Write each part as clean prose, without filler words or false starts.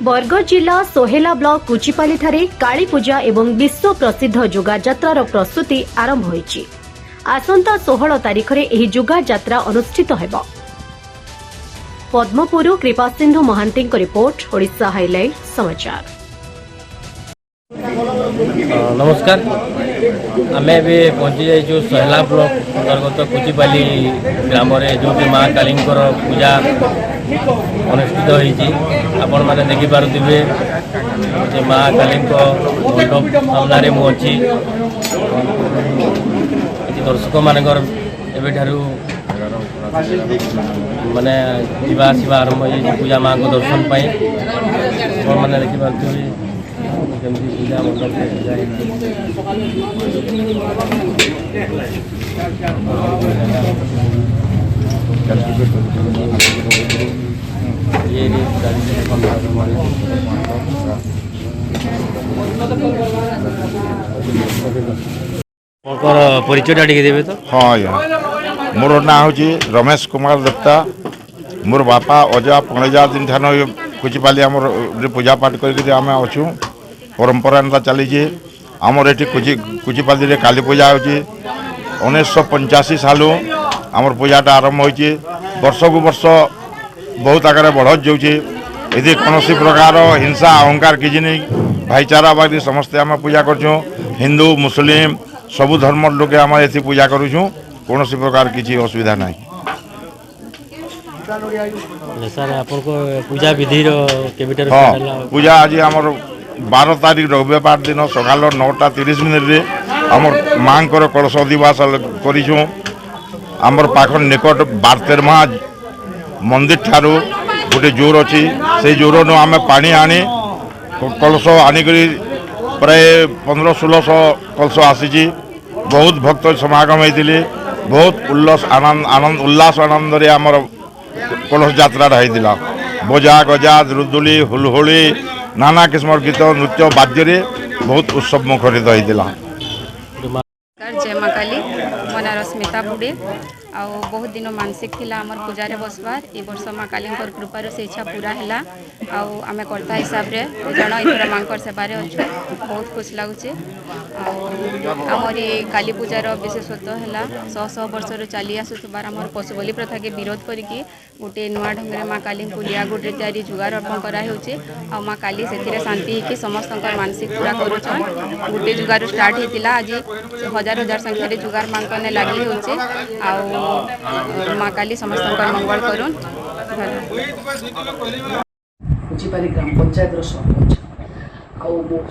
बरगढ़ जिला सोहेला ब्लॉक कुचिपाली ठारे काली पूजा एवं विश्व प्रसिद्ध जोगा यात्रार प्रस्तुति आरंभ होईछि। आसंता 16 तारिख रे एही जोगा यात्रा अनुष्ठित हेब। पद्मपुर कृपा सिंधु महांती रिपोर्ट ओडिशा हाइलाइट समाचार। नमस्कार, आम भी पहुंची जाइए सोहेला ब्लॉक अंतर्गत कुचिपाली ग्राम जो कि माँ काली पूजा अनुष्ठित होती आपण मैंने देखिपे माँ काली मंडप सामने मुझे दर्शक मानकर एवं माने जावा आरंभ हो पूजा माँ को दर्शन पाई मैंने देखिपे केमती पूजा मंडप परिचय टे देवे तो हाँ आज्ञा मोर ना हूँ रमेश कुमार दत्ता। मोर बापा अजा पणेजा दिन ठान कुचिपाली आम पूजा पाठ करम अच्छू परंपरा एंता चली आमर ये कुचिपाली काली पूजा हो 1985 सालू आमर पूजाटा आरंभ हो वर्ष को वर्ष बहुत आगे बढ़त जाऊँगी यदि कौन प्रकार हिंसा अहंकार किसी नहीं भाईचारावादी समस्ते आम पूजा करूँ हिंदू मुस्लिम सबु धर्म लोके आम ये पूजा करूँ कौन प्रकार किसी असुविधा ना। सर आपको पूजा विधि हाँ पूजा आज आमर 12 तारीख रविवार दिन सकाल 9:30 आमर माँ कलश दिवस करूँ आमर पाख निकट बारतेरमा मंदिर ठारू गोटे जोर अच्छी से जोर नु आम पानी आनी कलश आनिक प्राय 1500-1600 कलश आसी बहुत भक्त समागम होते बहुत आनंद उल्लास आनंद आमर कलश यात्रा होता बजा गजा रुदुली हुलहुली नाना किस्म गीत नृत्य बाद्य बहुत उत्सव मुखरित होता। जय माँ काली मो ना रश्मिता बुड़े आ बहुत दिन मानसिक थिला आमर पूजारे बसबार ए वर्ष माँ काली कृपार से इच्छा पूरा है आम कर्ता हिसाब से जन इधर माँ सेवारे अच्छु बहुत खुश लगुच आमर ये काली पूजार विशेषत्व है 100 वर्ष चली आसुबार आम पशु बलि प्रथा के विरोध करके गोटे नुआ ढंग से माँ काली लिया गोटे तैयारी जुगार अर्पण कराऊे आ माँ काली से शांति होकर समस्त मानसिक पूरा करुचन गोटे जुगार स्टार्ट होता आज हजार हजार संख्यार जुगार माँ ने लगी होचे माँ काली समस्त मंगल करुन। कुचिपाली ग्राम पंचायत सरपंच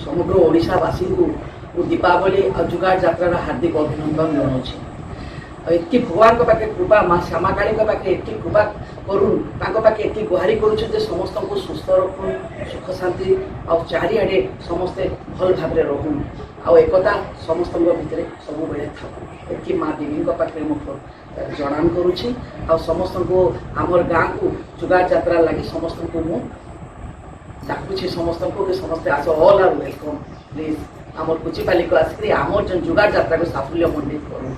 समग्र ओडिशावासी को दीपावली और जुगाड़ यात्रा हार्दिक अभिनंदन जनाऊँ। एति भगवान के पाखे कृपा माँ श्यामा काली के पाखे एति कृपा करुन पाखे एति गुहारी करुचे समस्त को सुस्थ रखुन सुख शांति और चारिआडे समस्ते भल भाव रहून आ एकता समस्त भितर सब बेले था एति माँ देवी पाखे मुझे जनान करुँची आ समस्त को आमर गाँ को जुगाड़ यात्रा लगी समस्त को मु डाकुची समस्त को कि समस्ते आस ऑल आर वेलकम प्लीज आमर कुचिपाली को आसिक आमर जो जुगाड़ यात्रा को साफल्य मंडित करूँ।